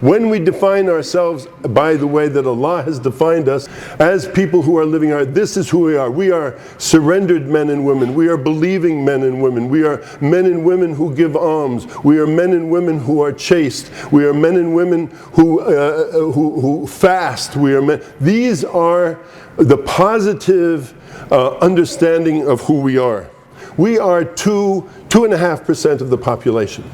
When we define ourselves by the way that Allah has defined us as people who are living our, this is who we are. We are surrendered men and women. We are believing men and women. We are men and women who give alms. We are men and women who are chaste. We are men and women who fast. We are men. These are the positive understanding of who we are. We are 2.5% of the population.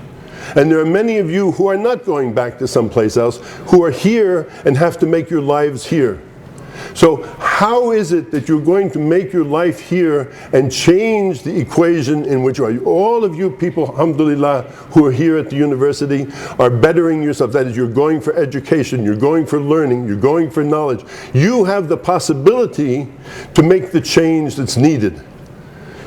And there are many of you who are not going back to someplace else, who are here and have to make your lives here. So how is it that you're going to make your life here and change the equation in which you are? All of you people, alhamdulillah, who are here at the university are bettering yourself. That is, you're going for education, you're going for learning, you're going for knowledge. You have the possibility to make the change that's needed.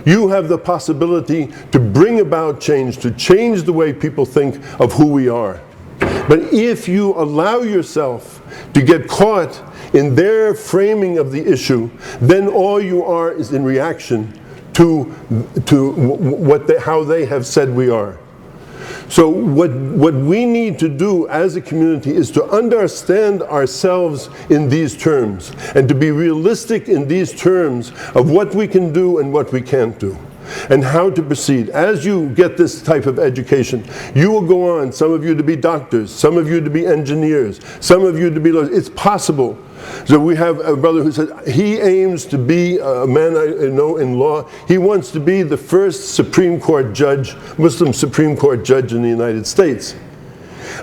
You have the possibility to bring about change, to change the way people think of who we are. But if you allow yourself to get caught in their framing of the issue, then all you are is in reaction to how they have said we are. So what we need to do as a community is to understand ourselves in these terms and to be realistic in these terms of what we can do and what we can't do and how to proceed. As you get this type of education, you will go on, some of you to be doctors, some of you to be engineers, some of you to be lawyers. It's possible. So we have a brother who said he aims to be a man I know in law. He wants to be the first Supreme Court judge, Muslim Supreme Court judge in the United States.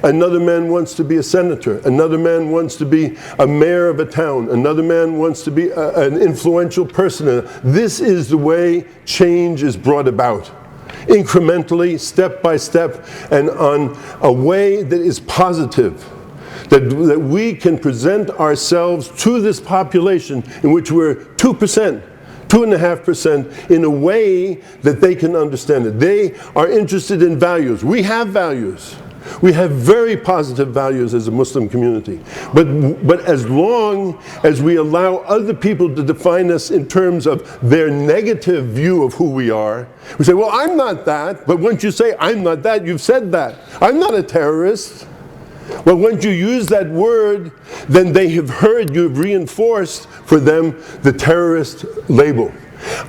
Another man wants to be a senator. Another man wants to be a mayor of a town. Another man wants to be an influential person. This is the way change is brought about. Incrementally, step by step, and on a way that is positive. That we can present ourselves to this population in which we're 2%, 2.5%, in a way that they can understand it. They are interested in values. We have values. We have very positive values as a Muslim community. But as long as we allow other people to define us in terms of their negative view of who we are, we say, well, I'm not that. But once you say, I'm not that, you've said that. I'm not a terrorist. Well, once you use that word, then they have heard, you've reinforced for them the terrorist label.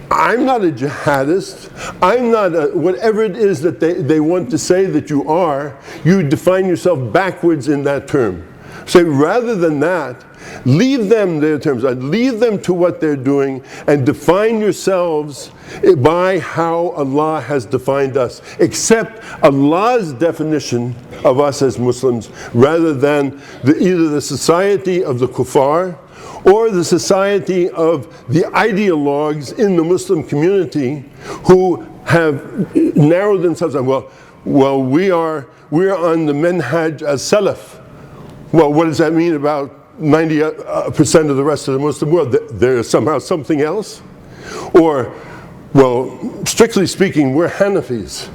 I'm not a jihadist. I'm not a, whatever it is that they want to say that you are, you define yourself backwards in that term. Say, rather than that, leave them their terms, leave them to what they're doing, and define yourselves by how Allah has defined us. Accept Allah's definition of us as Muslims, rather than either the society of the kuffar or the society of the ideologues in the Muslim community who have narrowed themselves down. Well, we're on the manhaj as salaf. Well, what does that mean about 90% of the rest of the Muslim world? There's somehow something else? Or, well, strictly speaking, we're Hanafis.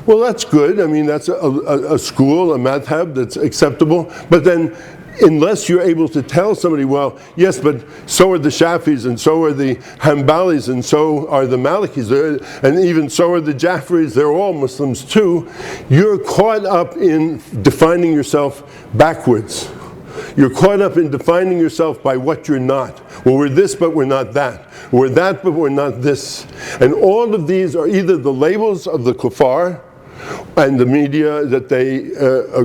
Well, that's good. I mean, that's a school, a madhab that's acceptable. But then, unless you're able to tell somebody, well, yes, but so are the Shafis, and so are the Hanbalis, and so are the Malikis, and even so are the Jafris, they're all Muslims too, you're caught up in defining yourself backwards. You're caught up in defining yourself by what you're not. Well, we're this, but we're not that. We're that, but we're not this. And all of these are either the labels of the kuffar and the media that they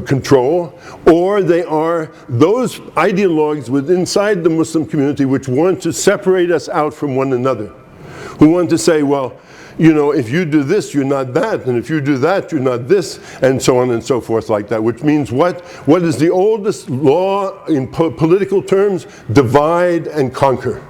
control, or they are those ideologues inside the Muslim community which want to separate us out from one another, who want to say, well, you know, if you do this, you're not that, and if you do that, you're not this, and so on and so forth like that, which means what? What is the oldest law in political terms? Divide and conquer.